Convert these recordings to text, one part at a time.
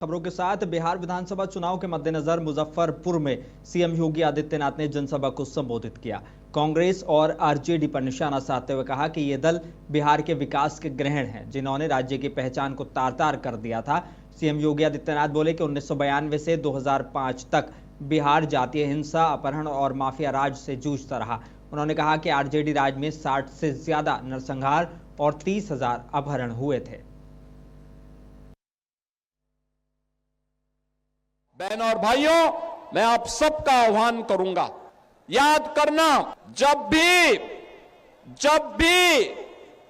खबरों के साथ बिहार विधानसभा चुनाव के मद्देनजर मुजफ्फरपुर में सीएम योगी आदित्यनाथ ने जनसभा को संबोधित किया। कांग्रेस और आरजेडी पर निशाना साधते हुए कहा कि ये दल बिहार के विकास के ग्रहण हैं, जिन्होंने राज्य की पहचान को तार-तार कर दिया था। सीएम योगी आदित्यनाथ बोले कि 1992 से 2005 तक बिहार जातीय हिंसा, अपहरण और माफिया राज से जूझता रहा। उन्होंने कहा कि आरजेडी राज में 60 से ज्यादा नरसंहार और 30,000 अपहरण हुए थे। बहनों और भाइयों, मैं आप सबका आह्वान करूंगा, याद करना, जब भी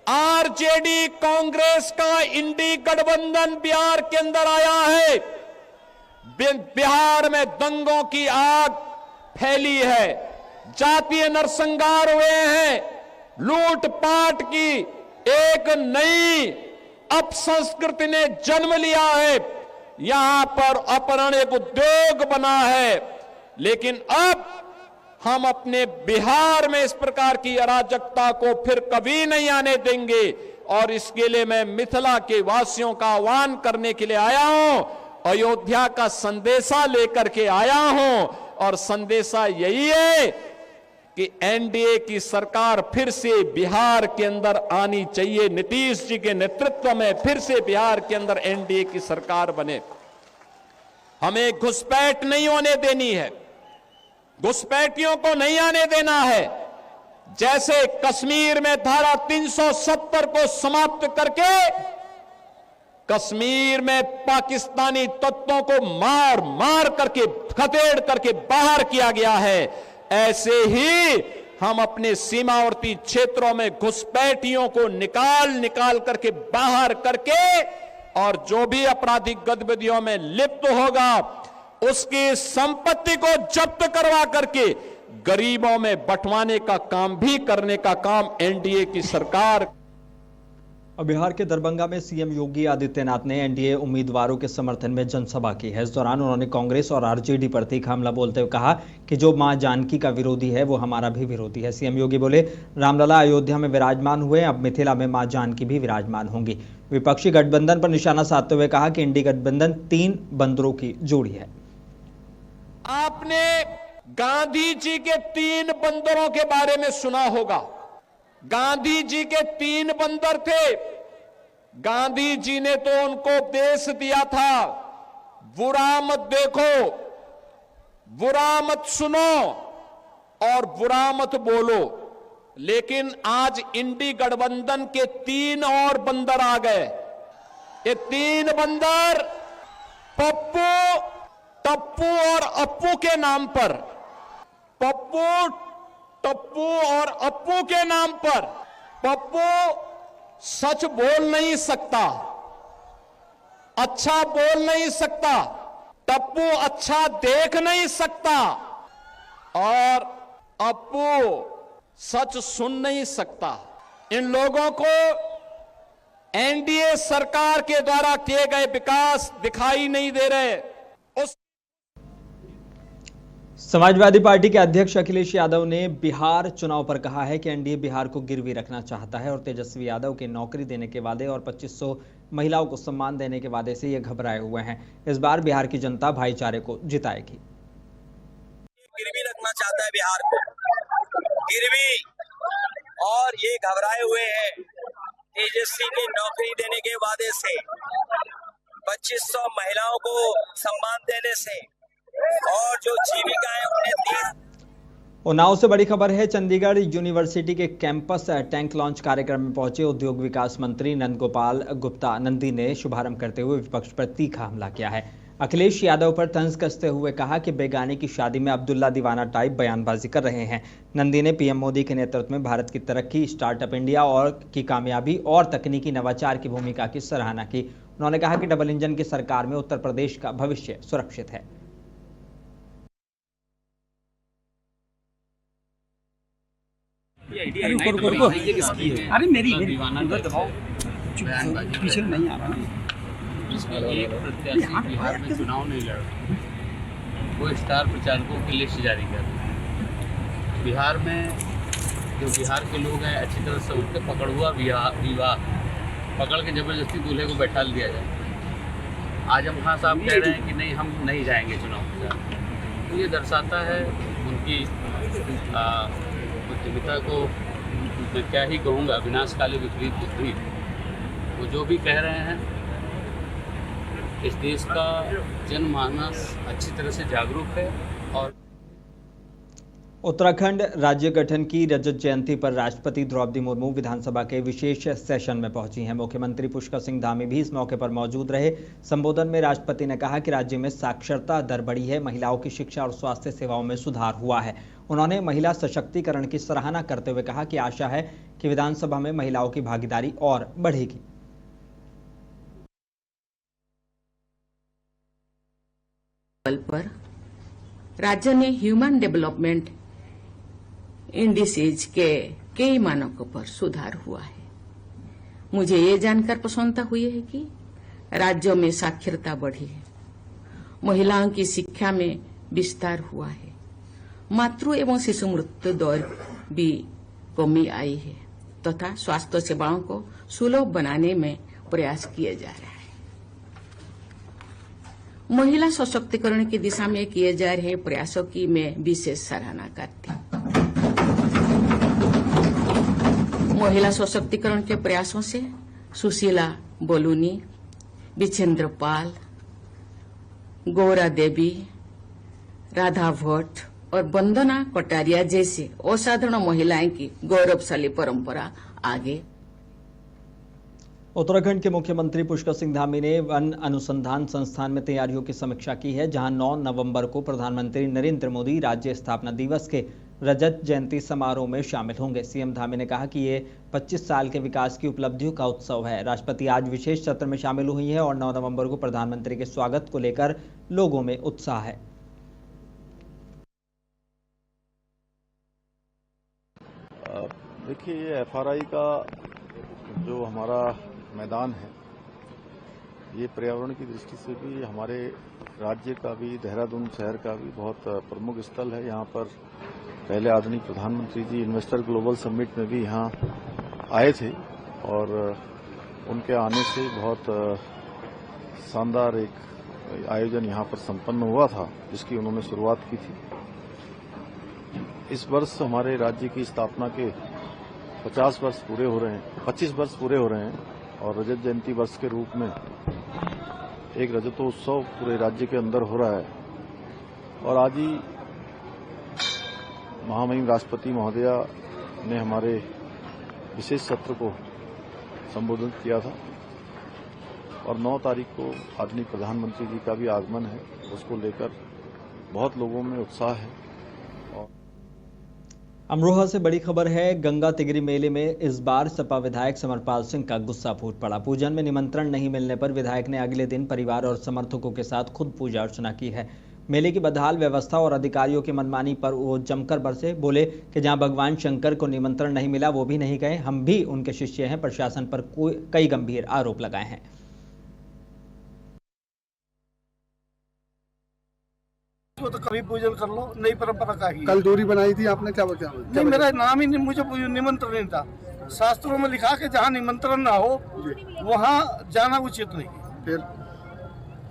आरजेडी कांग्रेस का इंडी गठबंधन बिहार के अंदर आया है, बिहार में दंगों की आग फैली है, जातीय नरसंहार हुए हैं, लूटपाट की एक नई अपसंस्कृति ने जन्म लिया है, यहां पर अपहरण एक उद्योग बना है। लेकिन अब हम अपने बिहार में इस प्रकार की अराजकता को फिर कभी नहीं आने देंगे और इसके लिए मैं मिथिला के वासियों का आह्वान करने के लिए आया हूं, अयोध्या का संदेशा लेकर के आया हूं और संदेशा यही है कि एनडीए की सरकार फिर से बिहार के अंदर आनी चाहिए। नीतीश जी के नेतृत्व में फिर से बिहार के अंदर एनडीए की सरकार बने। हमें घुसपैठ नहीं होने देनी है, घुसपैठियों को नहीं आने देना है। जैसे कश्मीर में धारा 370 को समाप्त करके कश्मीर में पाकिस्तानी तत्वों को मार मार करके खदेड़ करके बाहर किया गया है, ऐसे ही हम अपने सीमावर्ती क्षेत्रों में घुसपैठियों को निकाल करके बाहर करके और जो भी आपराधिक गतिविधियों में लिप्त होगा उसकी संपत्ति को जब्त करवा करके गरीबों में बंटवाने का काम भी करने का काम एनडीए की सरकार। बिहार के दरभंगा में सीएम योगी आदित्यनाथ ने एनडीए उम्मीदवारों के समर्थन में जनसभा की है। इस दौरान उन्होंने कांग्रेस और आरजेडी पर तीखा हमला बोलते हुए कहा कि जो मां जानकी का विरोधी है वो हमारा भी विरोधी है। सीएम योगी बोले, रामलला अयोध्या में विराजमान हुए, अब मिथिला में मां जानकी भी विराजमान होंगी। विपक्षी गठबंधन पर निशाना साधते हुए कहा कि इंडी गठबंधन 3 बंदरों की जोड़ी है। आपने गांधी जी के 3 बंदरों के बारे में सुना होगा। गांधी जी के 3 बंदर थे। गांधी जी ने तो उनको उपदेश दिया था, बुरा मत देखो, बुरा मत सुनो और बुरा मत बोलो। लेकिन आज इंडी गठबंधन के 3 और बंदर आ गए। ये 3 बंदर पप्पू, टप्पू और अप्पू के नाम पर, पप्पू, टप्पू और अप्पू के नाम पर। पप्पू सच बोल नहीं सकता, अच्छा बोल नहीं सकता, टप्पू अच्छा देख नहीं सकता और अप्पू सच सुन नहीं सकता। इन लोगों को एनडीए सरकार के द्वारा किए गए विकास दिखाई नहीं दे रहे। समाजवादी पार्टी के अध्यक्ष अखिलेश यादव ने बिहार चुनाव पर कहा है कि एनडीए बिहार को गिरवी रखना चाहता है और तेजस्वी यादव के नौकरी देने के वादे और 2500 महिलाओं को सम्मान देने के वादे से ये घबराए हुए हैं। इस बार बिहार की जनता भाईचारे को जिताएगी। गिरवी रखना चाहता है बिहार को गिरवी, और ये घबराए हुए हैं तेजस्वी के नौकरी देने के वादे से, 2500 महिलाओं को सम्मान देने से और जो जीविकाएं उन्हें। उन्नाव से बड़ी खबर है। चंडीगढ़ यूनिवर्सिटी के कैंपस टैंक लॉन्च कार्यक्रम में पहुंचे उद्योग विकास मंत्री नंदगोपाल गुप्ता नंदी ने शुभारंभ करते हुए विपक्ष पर तीखा हमला किया है। अखिलेश यादव पर तंज कसते हुए कहा कि बेगानी की शादी में अब्दुल्ला दीवाना टाइप बयानबाजी कर रहे हैं। नंदी ने पीएम मोदी के नेतृत्व में भारत की तरक्की, स्टार्टअप इंडिया और की कामयाबी और तकनीकी नवाचार की भूमिका की सराहना की। उन्होंने कहा कि डबल इंजन की सरकार में उत्तर प्रदेश का भविष्य सुरक्षित है। अरे मेरी उधर दबाओ, पीछे नहीं आ रहा ना। एक प्रत्याशी बिहार में चुनाव नहीं लड़ रहा, वो स्टार प्रचारकों की लिस्ट जारी कर रहे हैं। बिहार में जो बिहार के लोग हैं अच्छी तरह से उनके पकड़ हुआ विवाह पकड़ के जबरदस्ती दूल्हे को बैठा दिया जाए। आजम खान साहब कह रहे हैं कि नहीं, हम नहीं जाएंगे चुनाव प्रचार। तो ये दर्शाता है उनकी बुद्धिमत्ता को, मैं क्या ही कहूँगा, विनाशकाली विपरीत बुद्धि। वो जो भी कह रहे हैं, इस देश का जनमानस अच्छी तरह से जागरूक है। और उत्तराखंड राज्य गठन की रजत जयंती पर राष्ट्रपति द्रौपदी मुर्मू विधानसभा के विशेष सेशन में पहुंची हैं। मुख्यमंत्री पुष्कर सिंह धामी भी इस मौके पर मौजूद रहे। संबोधन में राष्ट्रपति ने कहा कि राज्य में साक्षरता दर बढ़ी है, महिलाओं की शिक्षा और स्वास्थ्य सेवाओं में सुधार हुआ है। उन्होंने महिला सशक्तिकरण की सराहना करते हुए कहा कि आशा है कि विधानसभा में महिलाओं की भागीदारी और बढ़ेगी। पर राज्य ने ह्यूमन डेवलपमेंट इंडिसेज के कई मानकों पर सुधार हुआ है। मुझे ये जानकर प्रसन्नता हुई है कि राज्यों में साक्षरता बढ़ी है, महिलाओं की शिक्षा में विस्तार हुआ है, मातृ एवं शिशु मृत्यु दर भी कमी आई है तथा स्वास्थ्य सेवाओं को सुलभ बनाने में प्रयास किए जा रहे हैं। महिला सशक्तिकरण की दिशा में किए जा रहे प्रयासों की मैं विशेष सराहना करती हूँ। महिला सशक्तिकरण के प्रयासों से सुशीला बोलूनी, विजेंद्र पाल, गौरा देवी, राधा भट्ट और वंदना कटारिया जैसे असाधारण महिलाएं की गौरवशाली परंपरा आगे। उत्तराखंड के मुख्यमंत्री पुष्कर सिंह धामी ने वन अनुसंधान संस्थान में तैयारियों की समीक्षा की है, जहां 9 नवंबर को प्रधानमंत्री नरेंद्र मोदी राज्य स्थापना दिवस के रजत जयंती समारोह में शामिल होंगे। सीएम धामी ने कहा कि ये 25 साल के विकास की उपलब्धियों का उत्सव है। राष्ट्रपति आज विशेष सत्र में शामिल हुई है और 9 नवंबर को प्रधानमंत्री के स्वागत को लेकर लोगों में उत्साह है। देखिए, ये FRI का जो हमारा मैदान है, ये पर्यावरण की दृष्टि से भी हमारे राज्य का भी, देहरादून शहर का भी बहुत प्रमुख स्थल है। यहाँ पर पहले आदरणीय प्रधानमंत्री जी इन्वेस्टर ग्लोबल समिट में भी यहाँ आए थे और उनके आने से बहुत शानदार एक आयोजन यहाँ पर संपन्न हुआ था, जिसकी उन्होंने शुरुआत की थी। इस वर्ष हमारे राज्य की स्थापना के 25 वर्ष पूरे हो रहे हैं और रजत जयंती वर्ष के रूप में एक रजतोत्सव पूरे राज्य के अंदर हो रहा है। और आज ही महामहिम राष्ट्रपति महोदया ने हमारे विशेष सत्र को संबोधित किया था और 9 तारीख को आदरणीय प्रधानमंत्री जी का भी आगमन है। उसको लेकर बहुत लोगों में उत्साह है। अमरोहा से बड़ी खबर है, गंगा तिगरी मेले में इस बार सपा विधायक समरपाल सिंह का गुस्सा फूट पड़ा। पूजन में निमंत्रण नहीं मिलने पर विधायक ने अगले दिन परिवार और समर्थकों के साथ खुद पूजा अर्चना की है। मेले की बदहाल व्यवस्था और अधिकारियों की मनमानी पर वो जमकर बरसे। बोले कि जहां भगवान शंकर को निमंत्रण नहीं मिला वो भी नहीं गए, हम भी उनके शिष्य हैं। प्रशासन पर कई गंभीर आरोप लगाए हैं। तो कभी पूजन कर लो, नई परंपरा का ही। कल दूरी बनाई थी आपने, क्या बचा? नहीं, मेरा नाम ही नहीं, मुझे निमंत्रण नहीं था। शास्त्रों में लिखा कि जहाँ निमंत्रण ना हो वहाँ जाना उचित नहीं। फिर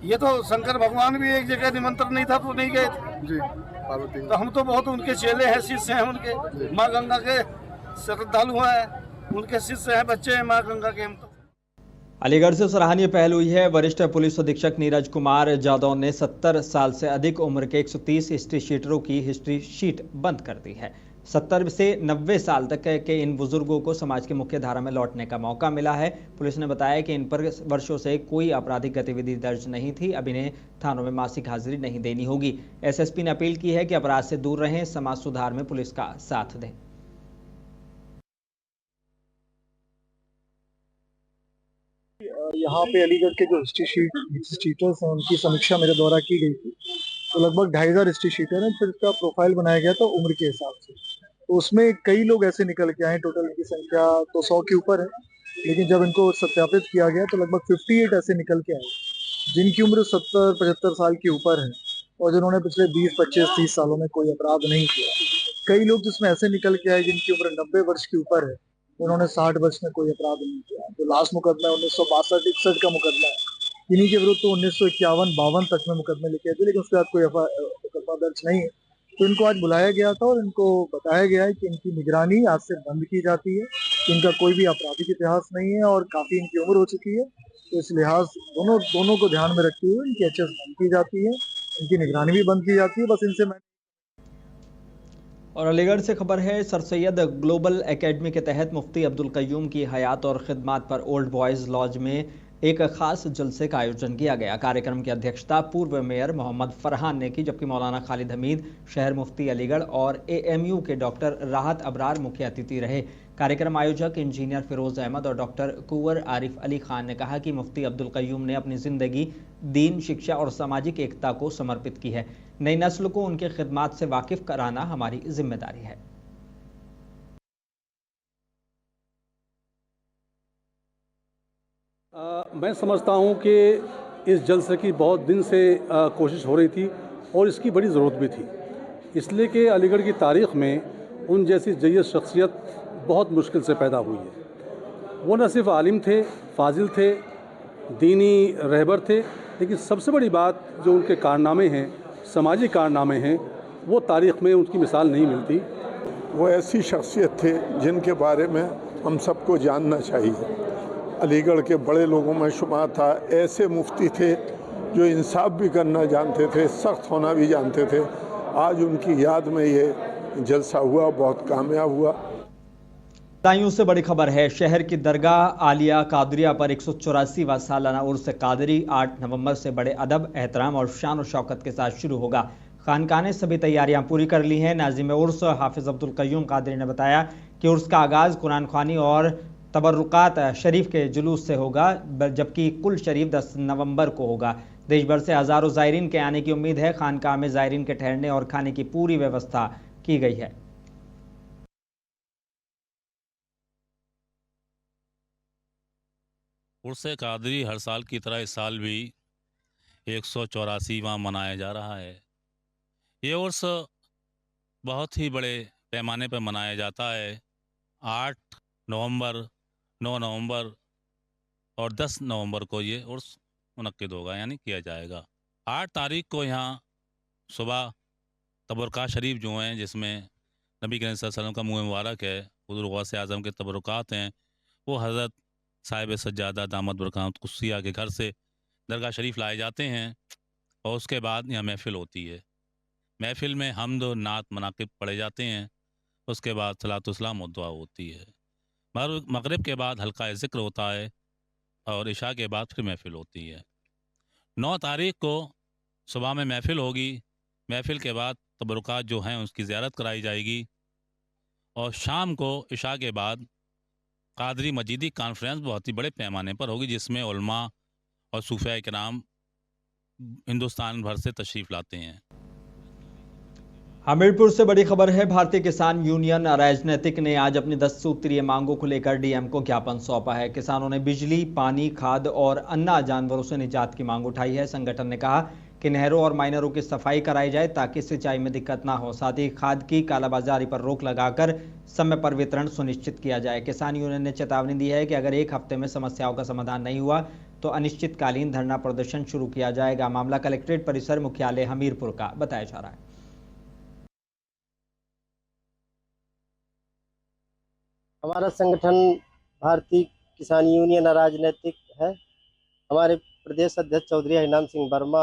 ये तो शंकर भगवान भी एक जगह निमंत्रण नहीं था तो नहीं गए जी, पार्वती। तो हम तो बहुत उनके चेले हैं, शिष्य हैं उनके, माँ गंगा के श्रद्धालु हैं, उनके शिष्य हैं, बच्चे हैं माँ गंगा के। हम तो अलीगढ़ से सराहनीय पहल हुई है। वरिष्ठ पुलिस अधीक्षक नीरज कुमार जादव ने 70 साल से अधिक उम्र के 130 हिस्ट्री शीटरों की हिस्ट्री शीट बंद कर दी है। 70 से 90 साल तक के इन बुजुर्गों को समाज की मुख्य धारा में लौटने का मौका मिला है। पुलिस ने बताया कि इन पर वर्षों से कोई आपराधिक गतिविधि दर्ज नहीं थी। अब इन्हें थानों में मासिक हाजिरी नहीं देनी होगी। एसएसपी ने अपील की है कि अपराध से दूर रहें, समाज सुधार में पुलिस का साथ दें। यहाँ पे अलीगढ़ के जो हिस्ट्री शीटर्स हैं उनकी समीक्षा मेरे द्वारा की गई थी। तो लगभग 2500 हिस्ट्री शीटर हैं। फिर इसका प्रोफाइल बनाया गया था उम्र के हिसाब से। तो उसमें कई लोग ऐसे निकल के आए, टोटल इनकी संख्या तो 100 के ऊपर है, लेकिन जब इनको सत्यापित किया गया तो लगभग 58 ऐसे निकल के आए जिनकी उम्र 70-75 साल के ऊपर है और जिन्होंने पिछले 20, 25, 30 सालों में कोई अपराध नहीं किया। कई लोग जिसमें ऐसे निकल के आए जिनकी उम्र 90 वर्ष के ऊपर है, उन्होंने 60 वर्ष में कोई अपराध नहीं किया। तो लास्ट मुकदमा 1962-61 का मुकदमा है, इन्हीं के विरुद्ध तो 1951-52 तक में मुकदमे लिखे थे, लेकिन उसके बाद कोई मुकदमा दर्ज नहीं है। तो इनको आज बुलाया गया था और इनको बताया गया है कि इनकी निगरानी आज से बंद की जाती है, इनका कोई भी आपराधिक इतिहास नहीं है और काफी इनकी उम्र हो चुकी है। तो इस लिहाज दोनों को ध्यान में रखते हुए इनकी एचएस बंद की जाती है, इनकी निगरानी भी बंद की जाती है। बस इनसे मैं और अलीगढ़ से खबर है, सर सैयद ग्लोबल एकेडमी के तहत मुफ्ती अब्दुल कय्यूम की हयात और खिदमात पर ओल्ड बॉयज लॉज में एक खास जलसे का आयोजन किया गया। कार्यक्रम की अध्यक्षता पूर्व मेयर मोहम्मद फरहान ने की, जबकि मौलाना खालिद हमीद, शहर मुफ्ती अलीगढ़ और एएमयू के डॉक्टर राहत अबरार मुख्य अतिथि रहे। कार्यक्रम आयोजक इंजीनियर फिरोज अहमद और डॉक्टर कुंवर आरिफ अली खान ने कहा कि मुफ्ती अब्दुल कय्यूम ने अपनी जिंदगी दीन, शिक्षा और सामाजिक एकता को समर्पित की है। नई नस्ल को उनके खिदमात से वाकिफ कराना हमारी जिम्मेदारी है। मैं समझता हूं कि इस जलसे की बहुत दिन से कोशिश हो रही थी और इसकी बड़ी ज़रूरत भी थी, इसलिए कि अलीगढ़ की तारीख़ में उन जैसी जय्यद शख्सियत बहुत मुश्किल से पैदा हुई है। वो न सिर्फ आलिम थे, फाजिल थे, दीनी रहबर थे, लेकिन सबसे बड़ी बात जो उनके कारनामे हैं, समाजी कारनामे हैं, वो तारीख़ में उनकी मिसाल नहीं मिलती। वो ऐसी शख्सियत थे जिनके बारे में हम सबको जानना चाहिए। अलीगढ़ के बड़े लोगों में शुमार था। ऐसे मुफ्ती थे जो इंसाफ भी करना जानते थे, सख्त होना भी जानते थे। आज उनकी याद में ये जलसा हुआ, बहुत कामयाब हुआ। ताइयों से बड़ी खबर है, शहर की दरगाह आलिया कादरिया पर 184वां सालाना उर्स कादरी 8 नवंबर से बड़े अदब, एहतराम और शान और शौकत के साथ शुरू होगा। खानका ने सभी तैयारियां पूरी कर ली हैं। नाज़िम उर्स हाफिज अब्दुल कय्यूम कादरी ने बताया कि उर्स का आगाज़ कुरान ख्वानी और तबर्रुकात शरीफ के जुलूस से होगा, जबकि कुल शरीफ 10 नवंबर को होगा। देश भर से हज़ारों ज़ायरीन के आने की उम्मीद है। खानका में ज़ायरीन के ठहरने और खाने की पूरी व्यवस्था की गई है। उर्स कादरी हर साल की तरह इस साल भी 184वां मनाया जा रहा है। ये उर्स बहुत ही बड़े पैमाने पर मनाया जाता है। 8 नवंबर, 9 नवंबर और 10 नवंबर को ये उर्स मुनक्किद होगा, यानी किया जाएगा। 8 तारीख को यहाँ सुबह तबरुकात शरीफ जो हैं, जिसमें नबी करीम सल्लल्लाहु अलैहि वसल्लम का मुँह मुबारक है, हुज़ूर गौसे आज़म के तबरुकात हैं, वो हज़रत साहिब सज्जादा दामद बरकात कुद्सिया के घर से दरगाह शरीफ लाए जाते हैं और उसके बाद यहाँ महफ़िल होती है। महफ़िल में हम्द और नात मनाक़िब पढ़े जाते हैं। उसके बाद सलातो सलाम और दुआ होती है। मगरिब के बाद हल्का ज़िक्र होता है और इशा के बाद फिर महफ़िल होती है। 9 तारीख को सुबह में महफ़िल होगी। महफ़िल के बाद तबरुकात जो हैं उसकी ज़ियारत कराई जाएगी और शाम को इशा के बाद कादरी मजीदी कॉन्फ्रेंस बहुत ही बड़े पैमाने पर होगी, जिसमें उलमा और सूफ़िया किराम हिंदुस्तान भर से तशरीफ़ लाते हैं। हमीरपुर से बड़ी खबर है, भारतीय किसान यूनियन राजनीतिक ने आज अपनी 10 सूत्रीय मांगों को लेकर डीएम को ज्ञापन सौंपा है। किसानों ने बिजली, पानी, खाद और अन्ना जानवरों से निजात की मांग उठाई है। संगठन ने कहा कि नहरों और माइनरों की सफाई कराई जाए ताकि सिंचाई में दिक्कत ना हो। साथ ही खाद की कालाबाजारी पर रोक लगाकर समय पर वितरण सुनिश्चित किया जाए। किसान यूनियन ने चेतावनी दी है कि अगर एक हफ्ते में समस्याओं का समाधान नहीं हुआ तो अनिश्चितकालीन धरना प्रदर्शन शुरू किया जाएगा। मामला कलेक्ट्रेट परिसर मुख्यालय हमीरपुर का बताया जा रहा है। हमारा संगठन भारतीय किसान यूनियन राजनीतिक है। हमारे प्रदेश अध्यक्ष चौधरी हरिनाम सिंह वर्मा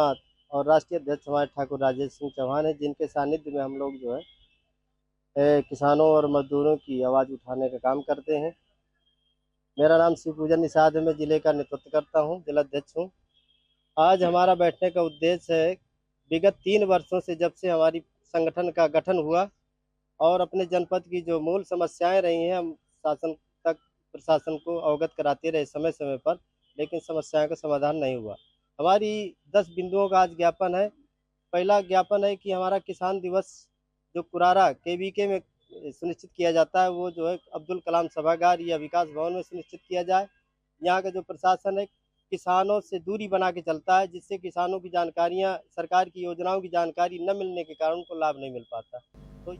और राष्ट्रीय अध्यक्ष हमारे ठाकुर राजेश सिंह चौहान है, जिनके सानिध्य में हम लोग जो है किसानों और मजदूरों की आवाज़ उठाने का काम करते हैं। मेरा नाम शिवपूजन निषाद है, मैं ज़िले का नेतृत्व करता हूं, जिला अध्यक्ष हूं। आज हमारा बैठने का उद्देश्य है, विगत 3 वर्षों से जब से हमारी संगठन का गठन हुआ और अपने जनपद की जो मूल समस्याएं रही हैं, हम शासन तक प्रशासन को अवगत कराते रहे समय समय पर, लेकिन समस्याओं का समाधान नहीं हुआ। हमारी 10 बिंदुओं का आज ज्ञापन है। पहला ज्ञापन है कि हमारा किसान दिवस जो कुरारा केवीके में सुनिश्चित किया जाता है, वो जो है अब्दुल कलाम सभागार या विकास भवन में सुनिश्चित किया जाए। यहाँ का जो प्रशासन है किसानों से दूरी बना के चलता है, जिससे किसानों की जानकारियाँ, सरकार की योजनाओं की जानकारी न मिलने के कारण उनको लाभ नहीं मिल पाता। तो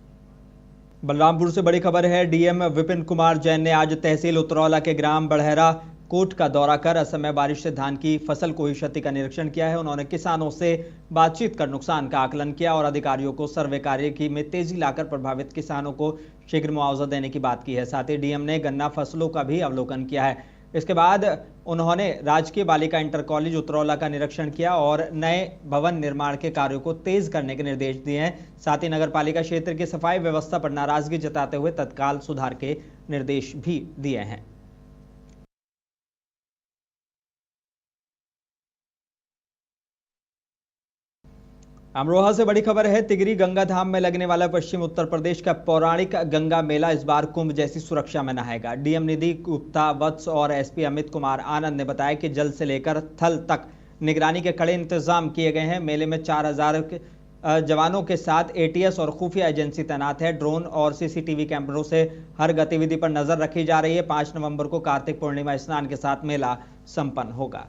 बलरामपुर से बड़ी खबर है, डीएम विपिन कुमार जैन ने आज तहसील उतरौला के ग्राम बढ़ेरा कोट का दौरा कर असमय बारिश से धान की फसल को हुई क्षति का निरीक्षण किया है। उन्होंने किसानों से बातचीत कर नुकसान का आकलन किया और अधिकारियों को सर्वे कार्य में तेजी लाकर प्रभावित किसानों को शीघ्र मुआवजा देने की बात की है। साथ ही डीएम ने गन्ना फसलों का भी अवलोकन किया है। इसके बाद उन्होंने राजकीय बालिका इंटर कॉलेज उतरौला का निरीक्षण किया और नए भवन निर्माण के कार्यों को तेज करने के निर्देश दिए हैं। साथ ही नगर पालिका क्षेत्र की सफाई व्यवस्था पर नाराजगी जताते हुए तत्काल सुधार के निर्देश भी दिए हैं। अमरोहा से बड़ी खबर है। तिगरी गंगा धाम में लगने वाला पश्चिम उत्तर प्रदेश का पौराणिक गंगा मेला इस बार कुंभ जैसी सुरक्षा में नहाएगा। डीएम निधि गुप्ता वत्स और एसपी अमित कुमार आनंद ने बताया कि जल से लेकर थल तक निगरानी के कड़े इंतजाम किए गए हैं। मेले में 4000 जवानों के साथ एटीएस और खुफिया एजेंसी तैनात है। ड्रोन और सीसीटीवी कैमरों से हर गतिविधि पर नजर रखी जा रही है। 5 नवंबर को कार्तिक पूर्णिमा स्नान के साथ मेला संपन्न होगा।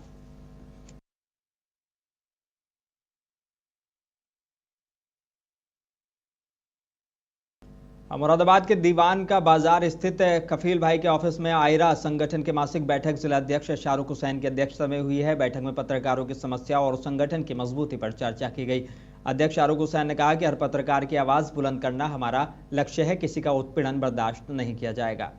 मुरादाबाद के दीवान का बाजार स्थित कफील भाई के ऑफिस में आयरा संगठन के मासिक बैठक जिला अध्यक्ष शाहरुख हुसैन की अध्यक्षता में हुई है। बैठक में पत्रकारों की समस्या और संगठन की मजबूती पर चर्चा की गई। अध्यक्ष शाहरुख हुसैन ने कहा कि हर पत्रकार की आवाज बुलंद करना हमारा लक्ष्य है। किसी का उत्पीड़न बर्दाश्त नहीं किया जाएगा।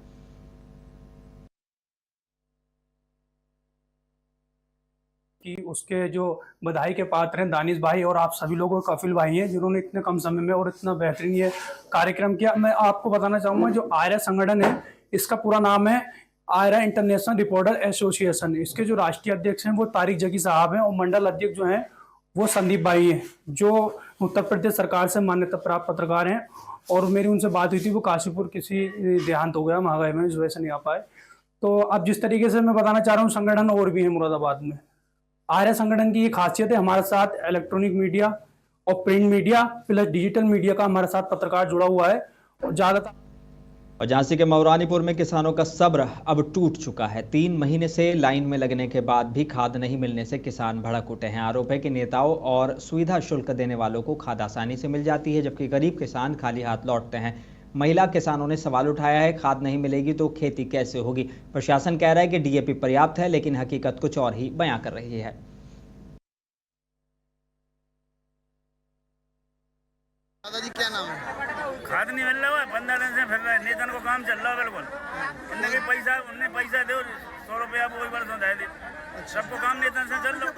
कि उसके जो बधाई के पात्र हैं दानिश भाई और आप सभी लोगों कफिल भाई हैं जिन्होंने इतने कम समय में और इतना बेहतरीन ये कार्यक्रम किया। मैं आपको बताना चाहूँगा जो आयरा संगठन है इसका पूरा नाम है आयरा इंटरनेशनल रिपोर्टर एसोसिएशन। इसके जो राष्ट्रीय अध्यक्ष हैं वो तारिक जगी साहब हैं और मंडल अध्यक्ष जो हैं वो संदीप भाई हैं जो उत्तर प्रदेश सरकार से मान्यता प्राप्त पत्रकार हैं। और मेरी उनसे बात हुई थी, वो काशीपुर किसी देहांत हो गया महंगाई में, इस वजह से नहीं आ पाए। तो अब जिस तरीके से मैं बताना चाह रहा हूँ संगठन और भी है मुरादाबाद में। आर्य संगठन की ये खासियत है, हमारे साथ इलेक्ट्रॉनिक मीडिया और print media plus digital media का हमारे साथ पत्रकार जुड़ा हुआ है। और ज्यादातर और झांसी के मौरानीपुर में किसानों का सब्र अब टूट चुका है। 3 महीने से लाइन में लगने के बाद भी खाद नहीं मिलने से किसान भड़क उठे हैं। आरोप है कि नेताओं और सुविधा शुल्क देने वालों को खाद आसानी से मिल जाती है, जबकि गरीब किसान खाली हाथ लौटते हैं। महिला किसानों ने सवाल उठाया है, खाद नहीं मिलेगी तो खेती कैसे होगी। प्रशासन कह रहा है कि डीएपी पर्याप्त है, लेकिन हकीकत कुछ और ही बयां कर रही है। दादाजी क्या नाम है? खाद नहीं मिल रहा है, 15 दिन से फिर रहा है। नेतन को काम चल रहा है बिल्कुल। उनने पैसा दो 100 रुपया वही बरसों दे दी। सबको काम नेतन से चल रहा।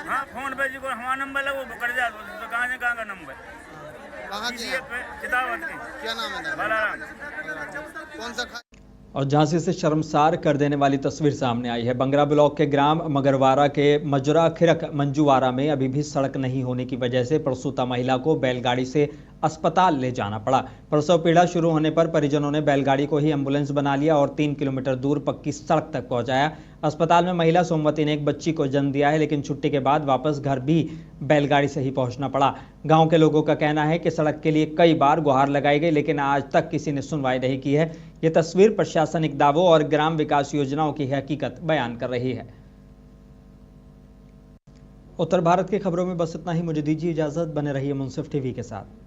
हाँ, फोन पे जी को हमारा नंबर लगा वो कर जा तो कहाँ का नंबर कहाँ की चितावत की। क्या नाम है? बालाराम। कौन सा? और झांसी से शर्मसार कर देने वाली तस्वीर सामने आई है। बंगरा ब्लॉक के ग्राम मगरवारा के मजरा खिरक मंजूवारा में अभी भी सड़क नहीं होने की वजह से प्रसूता महिला को बैलगाड़ी से अस्पताल ले जाना पड़ा। प्रसव पीड़ा शुरू होने पर परिजनों ने बैलगाड़ी को ही एम्बुलेंस बना लिया और 3 किलोमीटर दूर पक्की सड़क तक पहुंचाया। अस्पताल में महिला सोमवती ने एक बच्ची को जन्म दिया है, लेकिन छुट्टी के बाद वापस घर भी बैलगाड़ी से ही पहुंचना पड़ा। गांव के लोगों का कहना है कि सड़क के लिए कई बार गुहार लगाई गई, लेकिन आज तक किसी ने सुनवाई नहीं की है। ये तस्वीर प्रशासनिक दावों और ग्राम विकास योजनाओं की हकीकत बयान कर रही है। उत्तर भारत की खबरों में बस इतना ही। मुझे दीजिए इजाजत, बने रहिए मुंसिफ टीवी के साथ।